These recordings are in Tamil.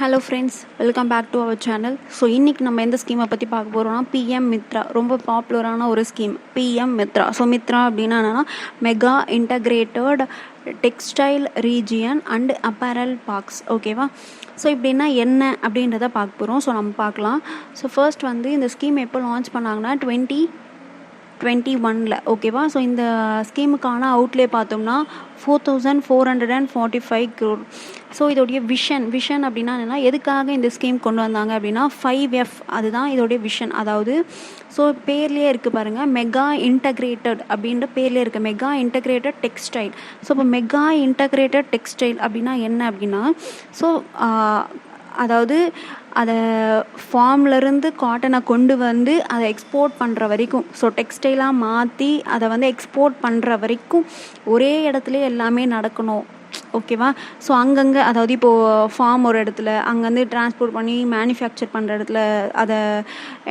Hello friends, welcome back to our channel. So இன்றைக்கி நம்ம எந்த ஸ்கீமை பற்றி பார்க்க போகிறோம்னா பிஎம் மித்ரா. ரொம்ப பாப்புலரான ஒரு scheme PM Mitra. So Mitra அப்படின்னா என்னென்னா mega integrated textile region and apparel parks. ஓகேவா? ஸோ இப்படின்னா என்ன அப்படின்றத பார்க்க போகிறோம். ஸோ நம்ம பார்க்கலாம். ஸோ ஃபர்ஸ்ட் இந்த ஸ்கீம் எப்போ லான்ச் பண்ணாங்கன்னா 2021. ஓகேவா? ஸோ இந்த ஸ்கீமுக்கான அவுட்லே பார்த்தோம்னா 4445 crore. ஸோ இதோடைய விஷன் அப்படின்னா என்னென்னா, எதுக்காக இந்த ஸ்கீம் கொண்டு வந்தாங்க அப்படின்னா 5F, அதுதான் இதோடைய விஷன். அதாவது ஸோ பேர்லேயே இருக்குது பாருங்கள், மெகா இன்டகிரேட்டட் அப்படின்ற பேர்லேயே இருக்குது, மெகா இன்டகிரேட்டட் டெக்ஸ்டைல். ஸோ இப்போ மெகா இன்டகிரேட்டட் டெக்ஸ்டைல் அப்படின்னா என்ன அப்படின்னா, ஸோ அதாவது அதை ஃபார்ம்லேருந்து காட்டனை கொண்டு வந்து அதை எக்ஸ்போர்ட் பண்ணுற வரைக்கும், ஸோ டெக்ஸ்டைலாக மாற்றி அதை எக்ஸ்போர்ட் பண்ணுற வரைக்கும் ஒரே இடத்துல எல்லாமே நடக்கணும். ஓகேவா? ஸோ அங்கங்கே, அதாவது இப்போது ஃபார்ம் ஒரு இடத்துல, அங்கேருந்து டிரான்ஸ்போர்ட் பண்ணி மேனுஃபேக்சர் பண்ணுற இடத்துல அதை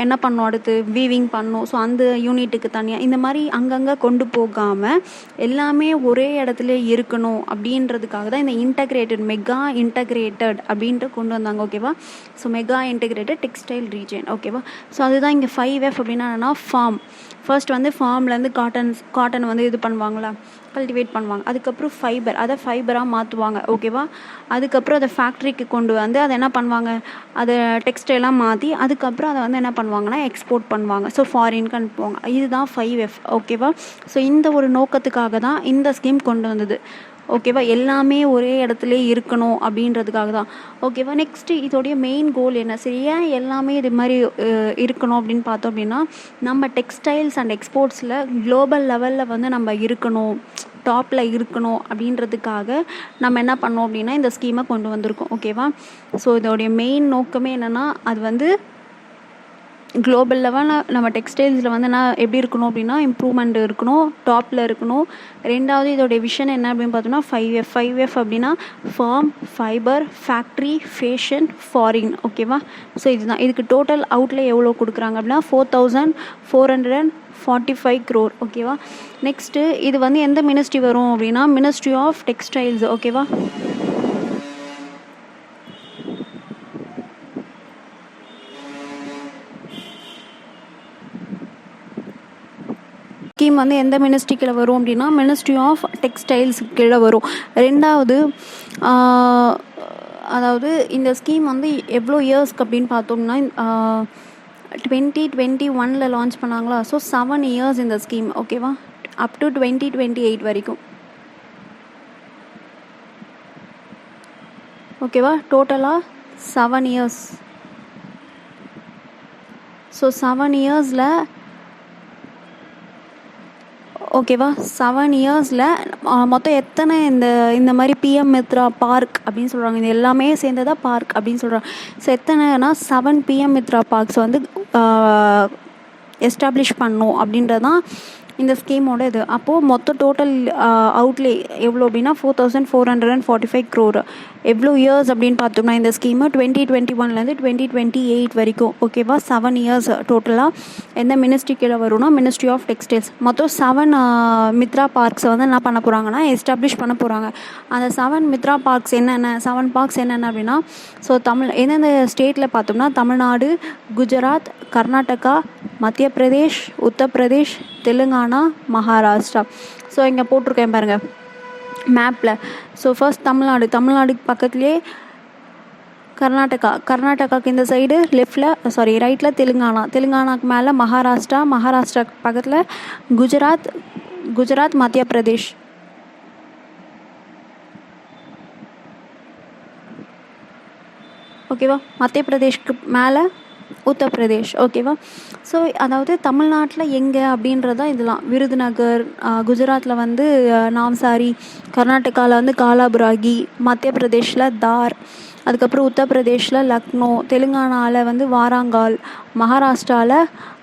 என்ன பண்ணணும், அடுத்து வீவிங் பண்ணணும். ஸோ அந்த யூனிட்டுக்கு தனியாக இந்த மாதிரி அங்கங்கே கொண்டு போகாமல் எல்லாமே ஒரே இடத்துல இருக்கணும் அப்படின்றதுக்காக தான் இந்த மெகா இன்டகிரேட்டட் அப்படின்ட்டு கொண்டு வந்தாங்க. ஓகேவா? So mega integrated textile region. ஓகேவா? ஸோ அதுதான் இங்கே 5F அப்படின்னா என்னென்னா, ஃபார்ம். ஃபர்ஸ்ட் ஃபார்ம்லேருந்து காட்டன் இது பண்ணுவாங்களா, கல்டிவேட் பண்ணுவாங்க. அதுக்கப்புறம் அதை ஃபைபராக மாற்றுவாங்க. ஓகேவா? அதுக்கப்புறம் அதை ஃபேக்ட்ரிக்கு கொண்டு வந்து அதை என்ன பண்ணுவாங்க, அதை டெக்ஸ்டைலாக மாற்றி அதுக்கப்புறம் அதை என்ன பண்ணுவாங்கன்னா எக்ஸ்போர்ட் பண்ணுவாங்க. ஸோ ஃபாரினுக்கு அனுப்புவாங்க. இதுதான் 5F. ஓகேவா? ஸோ இந்த ஒரு நோக்கத்துக்காக தான் இந்த ஸ்கீம் கொண்டு வந்தது. ஓகேவா? எல்லாமே ஒரே இடத்துல இருக்கணும் அப்படின்றதுக்காக தான். ஓகேவா? நெக்ஸ்ட்டு இதோடைய மெயின் கோல் என்ன, சரி ஏன் எல்லாமே இது மாதிரி இருக்கணும் அப்படின்னு பார்த்தோம் அப்படின்னா, நம்ம டெக்ஸ்டைல்ஸ் அண்ட் எக்ஸ்போர்ட்ஸில் குளோபல் லெவலில் நம்ம இருக்கணும், டாப்பில் இருக்கணும் அப்படின்றதுக்காக நம்ம என்ன பண்ணோம் அப்படின்னா இந்த ஸ்கீமை கொண்டு வந்திருக்கோம். ஓகேவா? ஸோ இதோடைய மெயின் நோக்கமே என்னென்னா, அது குளோபல் லெவலில் நம்ம டெக்ஸ்டைல்ஸில் நான் எப்படி இருக்கணும் அப்படின்னா இம்ப்ரூவ்மெண்ட் இருக்கணும், டாப்பில் இருக்கணும். ரெண்டாவது இதோடைய விஷன் என்ன அப்படின்னு பார்த்தோம்னா 5F அப்படின்னா farm, fibre, factory, fashion, foreign. ஓகேவா? ஸோ இதுதான். இதுக்கு டோட்டல் அவுட்லே எவ்வளோ கொடுக்குறாங்க அப்படின்னா 4445 crore. ஓகேவா? நெக்ஸ்ட்டு இது எந்த மினிஸ்ட்ரி வரும் அப்படின்னா மினிஸ்ட்ரி ஆஃப் டெக்ஸ்டைல்ஸ். ஓகேவா? ஸ்கீம் எந்த மினிஸ்ட்ரி கீழே வரும் அப்படின்னா மினிஸ்ட்ரி ஆஃப் டெக்ஸ்டைல்ஸ் கீழே வரும். ரெண்டாவது, அதாவது இந்த ஸ்கீம் எவ்வளோ இயர்ஸ்க்கு அப்படின்னு பார்த்தோம்னா 2021 லான்ச் பண்ணாங்களா. ஸோ 7 years இந்த ஸ்கீம். ஓகேவா? அப் டு 2028 வரைக்கும். ஓகேவா? டோட்டலாக 7 years. ஸோ 7 yearsல ஓகேவா 7 yearsல மொத்தம் எத்தனை இந்த மாதிரி பிஎம் மித்ரா பார்க் அப்படின்னு சொல்கிறாங்க, இது எல்லாமே சேர்ந்ததாக பார்க் அப்படின்னு சொல்கிறாங்க. ஸோ எத்தனைனா 7 பிஎம் மித்ரா பார்க்ஸ் எஸ்டாப்ளிஷ் பண்ணணும் அப்படின்றதான் இந்த ஸ்கீமோட இது. அப்போது மொத்த டோட்டல் அவுட்லே எவ்வளோ அப்படின்னா 4445 crore. எவ்வளோ இயர்ஸ் அப்படின்னு பார்த்தோம்னா இந்த ஸ்கீமு 2021 2028 வரைக்கும். ஓகேவா? 7 years டோட்டலாக. எந்த மினிஸ்ட்ரி கீழே வரும்னா மினிஸ்ட்ரி ஆஃப் டெக்ஸ்டைல்ஸ். மொத்தம் 7 மித்ரா பார்க்ஸை என்ன பண்ண போகிறாங்கன்னா எஸ்டாப்ளிஷ் பண்ண போகிறாங்க. அந்த 7 மித்ரா பார்க்ஸ் என்னென்ன, 7 பார்க்ஸ் என்னென்ன அப்படின்னா, ஸோ எந்தெந்த ஸ்டேட்டில் பார்த்தோம்னா தமிழ்நாடு, குஜராத், கர்நாடகா, மத்திய பிரதேஷ், உத்தரப்பிரதேஷ், தெலுங்கானா, மகாராஷ்டிரா. ஸோ இங்கே போட்டிருக்கேன் பாருங்கள் மேப்பில். ஸோ ஃபர்ஸ்ட் தமிழ்நாடுக்கு பக்கத்துலேயே கர்நாடகாவுக்கு இந்த சைடு ரைட்டில் தெலுங்கானாக்கு மேலே மகாராஷ்டிராக்கு பக்கத்தில் குஜராத், மத்திய பிரதேஷ். ஓகேவா? மத்திய பிரதேஷ்க்கு மேலே உத்தரப்பிரதேஷ். ஓகேவா? ஸோ அதாவது தமிழ்நாட்டில் எங்கே அப்படின்றதான் இதெல்லாம். விருதுநகர், குஜராத்தில் நாவ்சாரி, கர்நாடகாவில் காலாபுராகி, மத்திய பிரதேஷில் தார், அதுக்கப்புறம் உத்தரப்பிரதேஷில் லக்னோ, தெலுங்கானாவில் வாராங்கால், மகாராஷ்டிராவில்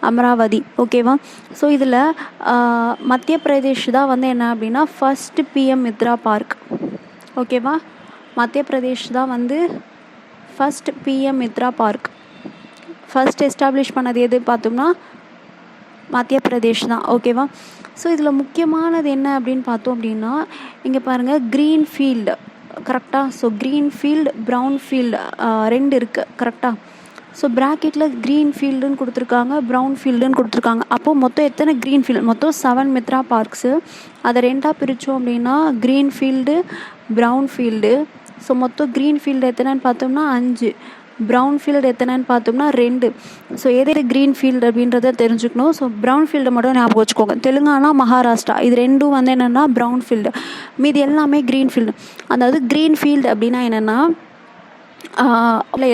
அமராவதி. ஓகேவா? ஸோ இதில் மத்திய பிரதேஷ் தான் என்ன அப்படின்னா ஃபஸ்ட்டு பிஎம் மித்ரா பார்க். ஓகேவா? மத்திய பிரதேஷ் தான் first PM Mitra park. First establish பண்ணது எது பார்த்தோம்னா மத்திய பிரதேஷ் தான். ஓகேவா? ஸோ இதில் முக்கியமானது என்ன அப்படின்னு பார்த்தோம் அப்படின்னா, இங்கே பாருங்கள் க்ரீன் ஃபீல்டு. கரெக்டாக. So green field brown field 2 இருக்குது கரெக்டாக. ஸோ ப்ராக்கெட்டில் க்ரீன் ஃபீல்டுன்னு கொடுத்துருக்காங்க, ப்ரௌன் ஃபீல்டுன்னு கொடுத்துருக்காங்க. அப்போது மொத்தம் எத்தனை க்ரீன் ஃபீல்டு? மொத்தம் 7 மித்ரா பார்க்ஸு. அதை 2ஆக பிரித்தோம் அப்படின்னா green field brown field. So மொத்தம் க்ரீன் ஃபீல்டு எத்தனைன்னு பார்த்தோம்னா 5, ப்ரௌன் ஃபீல்டு எத்தனைன்னு பார்த்தோம்னா 2. ஸோ எது க்ரீன் ஃபீல்டு அப்படின்றத தெரிஞ்சுக்கணும். ஸோ ப்ரௌன் ஃபீல்டை மட்டும் ஞாபகம் வச்சுக்கோங்க. தெலுங்கானா, மகாராஷ்டிரா இது 2 வந்து என்னென்னா ப்ரௌன் ஃபீல்டு, மீதி எல்லாமே க்ரீன் ஃபீல்டு. அதாவது க்ரீன் ஃபீல்டு அப்படின்னா என்னென்னா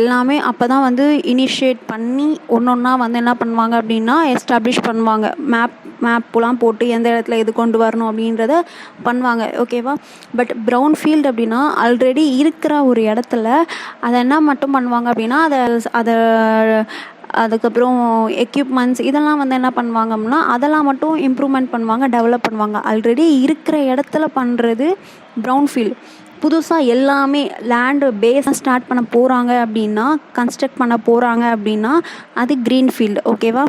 எல்லாமே அப்போ தான் வந்து இனிஷியேட் பண்ணி ஒன்றா வந்து என்ன பண்ணுவாங்க அப்படின்னா எஸ்டாப்ளிஷ் பண்ணுவாங்க. மேப்லாம் போட்டு எந்த இடத்துல எது கொண்டு வரணும் அப்படின்றத பண்ணுவாங்க. ஓகேவா. பட் ப்ரௌன் ஃபீல்டு அப்படின்னா ஆல்ரெடி இருக்கிற ஒரு இடத்துல அதை என்ன மட்டும் பண்ணுவாங்க அப்படின்னா அதை அதுக்கப்புறம் எக்யூப்மெண்ட்ஸ் இதெல்லாம் வந்து என்ன பண்ணுவாங்க அப்படின்னா அதெல்லாம் மட்டும் இம்ப்ரூவ்மெண்ட் பண்ணுவாங்க, டெவலப் பண்ணுவாங்க. ஆல்ரெடி இருக்கிற இடத்துல பண்ணுறது ப்ரௌன் ஃபீல்டு. புதுசாக எல்லாமே லேண்டு பேஸாக ஸ்டார்ட் பண்ண போகிறாங்க அப்படின்னா, கன்ஸ்ட்ரக்ட் பண்ண போகிறாங்க அப்படின்னா அது க்ரீன் ஃபீல்டு. ஓகேவா.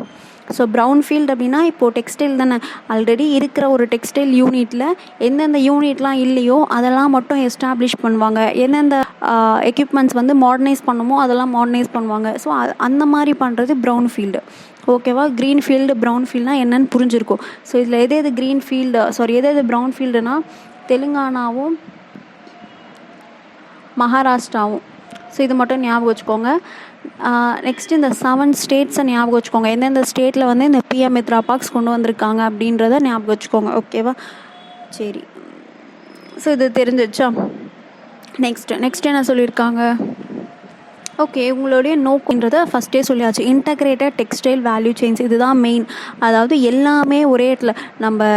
ஸோ ப்ரௌன் ஃபீல்டு அப்படின்னா இப்போது டெக்ஸ்டைல் தானே, ஆல்ரெடி இருக்கிற ஒரு டெக்ஸ்டைல் யூனிட்டில் எந்தெந்த யூனிட்லாம் இல்லையோ அதெல்லாம் மட்டும் எஸ்டாப்ளிஷ் பண்ணுவாங்க. எந்தெந்த எக்யூப்மெண்ட்ஸ் வந்து மாடர்னைஸ் பண்ணுமோ அதெல்லாம் மாடர்னைஸ் பண்ணுவாங்க. ஸோ அந்த மாதிரி பண்ணுறது ப்ரௌன் ஃபீல்டு. ஓகேவா. க்ரீன் ஃபீல்டு ப்ரௌன் ஃபீல்டுனா என்னென்னு புரிஞ்சிருக்கும். ஸோ இதில் எது க்ரீன் ஃபீல்டு எது ப்ரௌன் ஃபீல்டுனா தெலுங்கானாவும் மகாராஷ்டிராவும். ஸோ இது மட்டும் ஞாபகம் வச்சுக்கோங்க. நெக்ஸ்ட்டு இந்த 7 ஸ்டேட்ஸை ஞாபகம் வச்சுக்கோங்க. எந்தெந்த ஸ்டேட்டில் வந்து இந்த பிஎம் மித்ரா பார்க்ஸ் கொண்டு வந்திருக்காங்க அப்படின்றத ஞாபகம் வச்சுக்கோங்க. ஓகேவா. சரி. ஸோ இது தெரிஞ்சிச்சா. நெக்ஸ்ட் என்ன சொல்லியிருக்காங்க? ஓகே, உங்களுடைய நோக்கன்றதை ஃபஸ்ட்டே சொல்லியாச்சு. இன்டகிரேட்டட் டெக்ஸ்டைல் வேல்யூ செயின்ஸ் இதுதான் மெயின். அதாவது எல்லாமே ஒரே இடத்துல நம்ம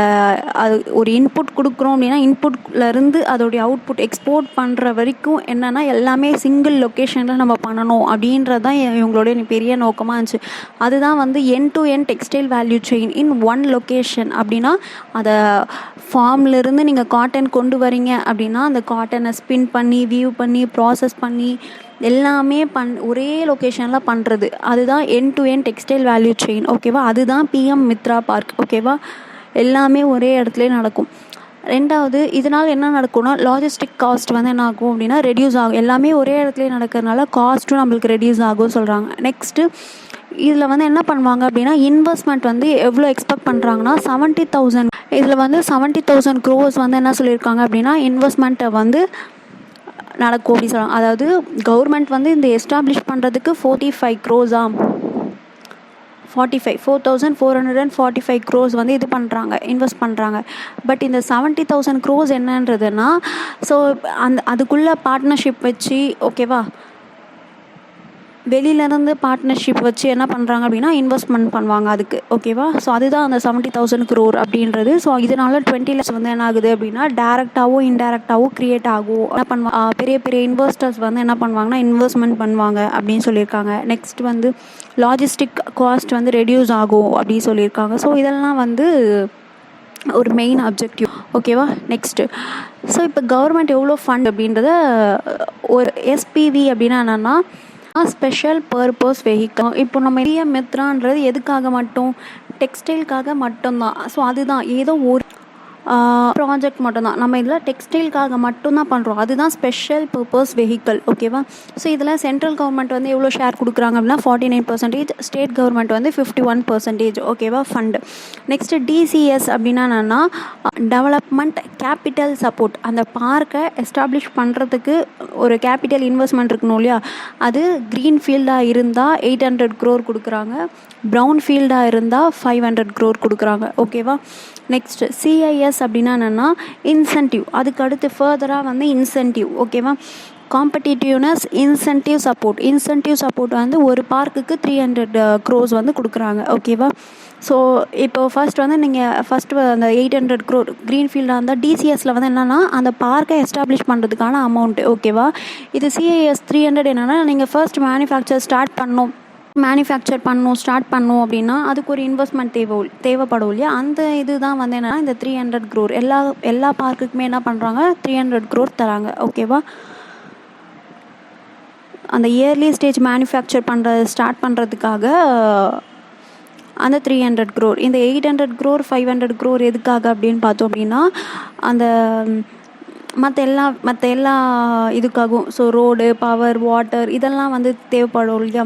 அது ஒரு இன்புட் கொடுக்குறோம் அப்படின்னா இன்புட்லேருந்து அதோடைய அவுட்புட் எக்ஸ்போர்ட் பண்ணுற வரைக்கும் என்னென்னா எல்லாமே சிங்கிள் லொக்கேஷனில் நம்ம பண்ணணும் அப்படின்றது தான் இவங்களுடைய பெரிய நோக்கமாக இருந்துச்சு. அதுதான் வந்து end to end textile value chain in one location. அப்படின்னா அதை ஃபார்ம்லேருந்து நீங்கள் காட்டன் கொண்டு வரீங்க அப்படின்னா அந்த காட்டனை ஸ்பின் பண்ணி வியூ பண்ணி ப்ராசஸ் பண்ணி எல்லாமே ஒரே லொக்கேஷனில் பண்ணுறது அதுதான் end to end textile value chain. ஓகேவா. அதுதான் பிஎம் மித்ரா பார்க். ஓகேவா. எல்லாமே ஒரே இடத்துல நடக்கும். 2வது இதனால் என்ன நடக்கும்னா லாஜிஸ்டிக் காஸ்ட் வந்து என்ன ஆகும் அப்படின்னா ரெடியூஸ் ஆகும். எல்லாமே ஒரே இடத்துல நடக்கிறதுனால காஸ்ட்டும் நம்மளுக்கு ரெடியூஸ் ஆகும்னு சொல்கிறாங்க. நெக்ஸ்ட்டு இதில் வந்து என்ன பண்ணுவாங்க அப்படின்னா இன்வெஸ்ட்மெண்ட் வந்து எவ்வளோ எக்ஸ்பெக்ட் பண்ணுறாங்கன்னா 70,000. இதில் வந்து 70,000 crores வந்து என்ன சொல்லியிருக்காங்க அப்படின்னா இன்வெஸ்ட்மெண்ட்டை வந்து நடக்கும் அப்படின்னு சொல்லுவாங்க. அதாவது கவர்மெண்ட் வந்து இந்த எஸ்டாப்ளிஷ் பண்ணுறதுக்கு 45 crores 4,445 crores வந்து இது பண்ணுறாங்க, இன்வெஸ்ட் பண்ணுறாங்க. பட் இந்த 70,000 crores என்னன்றதுன்னா ஸோ அதுக்குள்ளே பார்ட்னர்ஷிப் வச்சு ஓகேவா வெளியிலேருந்து பார்ட்னர்ஷிப் வச்சு என்ன பண்ணுறாங்க அப்படின்னா இன்வெஸ்ட்மெண்ட் பண்ணுவாங்க அதுக்கு. ஓகேவா. ஸோ அதுதான் அந்த 70,000 crore அப்படின்றது. ஸோ இதனால் 20 lakhs வந்து என்ன ஆகுது அப்படின்னா டேரெக்டாகவும் இன்டேரக்டாகவும் க்ரியேட் ஆகும். என்ன பண்ணுவாங்க பெரிய பெரிய இன்வெஸ்டர்ஸ் வந்து என்ன பண்ணுவாங்கன்னா இன்வெஸ்ட்மெண்ட் பண்ணுவாங்க அப்படின்னு சொல்லியிருக்காங்க. நெக்ஸ்ட் வந்து லாஜிஸ்டிக் காஸ்ட் வந்து ரெடியூஸ் ஆகும் அப்படின்னு சொல்லியிருக்காங்க. ஸோ இதெல்லாம் வந்து ஒரு மெயின் அப்ஜெக்டிவ். ஓகேவா. நெக்ஸ்ட்டு ஸோ இப்போ கவர்மெண்ட் எவ்வளோ ஃபண்ட் அப்படின்றத ஒரு எஸ்பிவி அப்படின்னா என்னென்னா ஸ்பெஷல் பர்பஸ் வெஹிக்கிள். இப்போ நம்ம பிஎம் மித்ரான்றது எதுக்காக மட்டும் டெக்ஸ்டைலுக்காக மட்டும்தான். ஸோ அதுதான் ஏதோ ஒரு ப்ராஜெக்ட் மட்டும்தான். நம்ம இதில் டெக்ஸ்டைலுக்காக மட்டும்தான் பண்ணுறோம். அதுதான் ஸ்பெஷல் பர்பஸ் வெஹிக்கிள். ஓகேவா. ஸோ இதில் சென்ட்ரல் கவர்மெண்ட் வந்து எவ்வளோ ஷேர் கொடுக்குறாங்க அப்படின்னா 49%, ஸ்டேட் கவர்மெண்ட் வந்து 51%. ஓகேவா. ஃபண்டு. நெக்ஸ்ட்டு டிசிஎஸ் அப்படின்னா என்னென்னா டெவலப்மெண்ட் கேபிட்டல் சப்போர்ட். அந்த பார்க்கை எஸ்டாப்ளிஷ் பண்ணுறதுக்கு ஒரு கேபிட்டல் இன்வெஸ்ட்மெண்ட் இருக்கணும் இல்லையா. அது க்ரீன் ஃபீல்டாக இருந்தால் 800 crore கொடுக்குறாங்க, ப்ரௌன் ஃபீல்டாக இருந்தால் 500 crore கொடுக்குறாங்க. ஓகேவா. நெக்ஸ்ட்டு சிஐஎஸ் அப்படின்னா என்னென்னா இன்சென்டிவ். அதுக்கு அடுத்து ஃபர்தராக வந்து இன்சென்டிவ். ஓகேவா. காம்படிட்டிவ்னஸ் இன்சென்டிவ் சப்போர்ட் வந்து ஒரு பார்க்குக்கு 300 crores வந்து கொடுக்குறாங்க. ஓகேவா. ஸோ இப்போ ஃபர்ஸ்ட் வந்து நீங்கள் அந்த 800 crore க்ரீன் ஃபீல்டாக இருந்தால் டிசிஎஸில் வந்து என்னென்னா அந்த பார்க்கை எஸ்டாப்ளிஷ் பண்ணுறதுக்கான அமௌண்ட்டு. ஓகேவா. இது சிஐஎஸ் 300 என்னென்னா நீங்கள் ஃபர்ஸ்ட் மேனுஃபேக்சர் ஸ்டார்ட் பண்ணணும் அப்படின்னா அதுக்கு ஒரு இன்வெஸ்ட்மெண்ட் தேவைப்படும் இல்லையா. அந்த இது தான் வந்து என்னென்னா இந்த 300 crore எல்லா பார்க்குக்குமே என்ன பண்ணுறாங்க 300 crore தராங்க. ஓகேவா. அந்த இயர்லி ஸ்டேஜ் ஸ்டார்ட் பண்ணுறதுக்காக அந்த 300 crore. இந்த 800 crore 500 crore எதுக்காக அப்படின்னு பார்த்தோம் அப்படின்னா அந்த மற்ற எல்லா இதுக்காகவும் ஸோ ரோடு, பவர், வாட்டர் இதெல்லாம் வந்து தேவைப்படும் இல்லையா?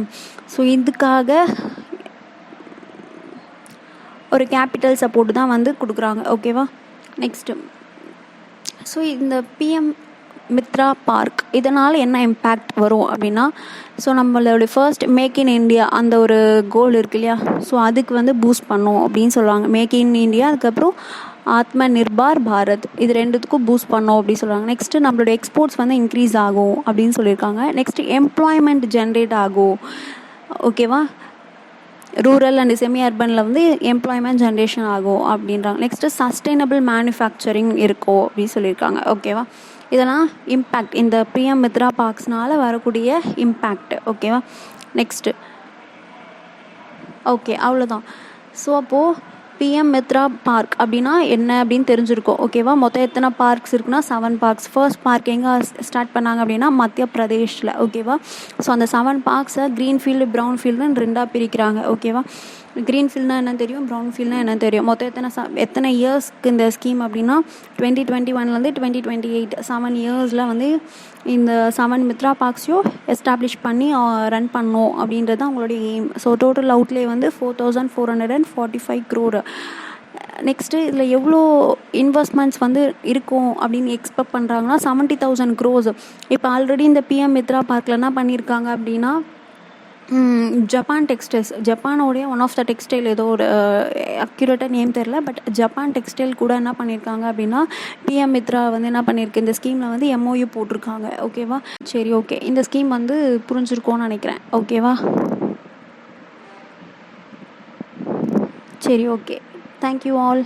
ஸோ இதுக்காக ஒரு கேபிட்டல் சப்போர்ட் தான் வந்து கொடுக்குறாங்க. ஓகேவா? நெக்ஸ்ட்டு ஸோ இந்த பிஎம் மித்ரா பார்க் இதனால் என்ன இம்பேக்ட் வரும் அப்படின்னா, ஸோ நம்மளோட ஃபர்ஸ்ட் மேக் இன் இண்டியா அந்த ஒரு கோல் இருக்கு இல்லையா? ஸோ அதுக்கு வந்து பூஸ்ட் பண்ணோம் அப்படின்னு சொல்லுவாங்க. மேக் இன் இண்டியா, அதுக்கப்புறம் ஆத்ம நிர்பார் பாரத், இது ரெண்டுத்துக்கும் பூஸ்ட் பண்ணோம் அப்படின்னு சொல்லுவாங்க. நெக்ஸ்ட்டு நம்மளோட எக்ஸ்போர்ட்ஸ் வந்து இன்க்ரீஸ் ஆகும் அப்படின்னு சொல்லியிருக்காங்க. நெக்ஸ்ட்டு எம்ப்ளாய்மெண்ட் ஜென்ரேட் ஆகும். ஓகேவா? ரூரல் அண்ட் செமி அர்பனில் வந்து எம்ப்ளாய்மெண்ட் ஜென்ரேஷன் ஆகும் அப்படின்றாங்க. நெக்ஸ்ட்டு சஸ்டைனபிள் மேனுஃபேக்சரிங் இருக்கும் அப்படின்னு சொல்லியிருக்காங்க. ஓகேவா? இதெல்லாம் இம்பேக்ட், இந்த பிஎம் மித்ரா பார்க்ஸ்னால் வரக்கூடிய இம்பேக்ட். ஓகேவா? நெக்ஸ்ட்டு ஓகே, அவ்வளோதான். ஸோ அப்போது பிஎம் மித்ரா பார்க் அப்படின்னா என்ன அப்படின்னு தெரிஞ்சிருக்கோம். ஓகேவா? மொத்தம் எத்தனை பார்க்ஸ் இருக்குன்னா 7 பார்க்ஸ். ஃபர்ஸ்ட் பார்க் எங்கே ஸ்டார்ட் பண்ணாங்க அப்படின்னா மத்திய பிரதேஷில். ஓகேவா? ஸோ அந்த 7 பார்க்ஸை க்ரீன் ஃபீல்டு, ப்ரௌன் ஃபீல்டுன்னு 2ஆக பிரிக்கிறாங்க. ஓகேவா? க்ரீன் ஃபீல்ட்னா என்னன்னு தெரியும், ப்ரௌன் ஃபீல்ட்னா என்னன்னு தெரியும். மொத்தம் எத்தனை இயர்ஸ்க்கு இந்த ஸ்கீம் அப்படின்னா 2021 2028 7 இயர்ஸில் வந்து இந்த 7 மித்ரா பார்க்ஸையும் எஸ்டாப்ளிஷ் பண்ணி ரன் பண்ணோம் அப்படின்றது தான் அவங்களுடைய எய்ம். ஸோ டோட்டல் அவுட்லே வந்து 4445 crore. நெக்ஸ்ட்டு இதில் எவ்வளோ இன்வெஸ்ட்மெண்ட்ஸ் வந்து இருக்கும் அப்படின்னு எக்ஸ்பெக்ட் பண்ணுறாங்கன்னா 70,000 crores. இப்போ ஆல்ரெடி இந்த பிஎம் மித்ரா பார்க்கில் என்ன பண்ணியிருக்காங்க அப்படின்னா ஜப்பான் டெக்ஸ்டைல்ஸ், ஜப்பானோடைய ஒன் ஆஃப் த டெக்ஸ்டைல், ஏதோ ஒரு அக்யூரேட்டாக நேம் தெரில, பட் ஜப்பான் டெக்ஸ்டைல் கூட என்ன பண்ணியிருக்காங்க அப்படின்னா பிஎம் மித்ரா வந்து என்ன பண்ணியிருக்கு, இந்த ஸ்கீமில் வந்து MOU போட்டிருக்காங்க. ஓகேவா? சரி, ஓகே. இந்த ஸ்கீம் வந்து புரிஞ்சிருக்கோன்னு நினைக்கிறேன். ஓகேவா? சரி, ஓகே. Thank you all.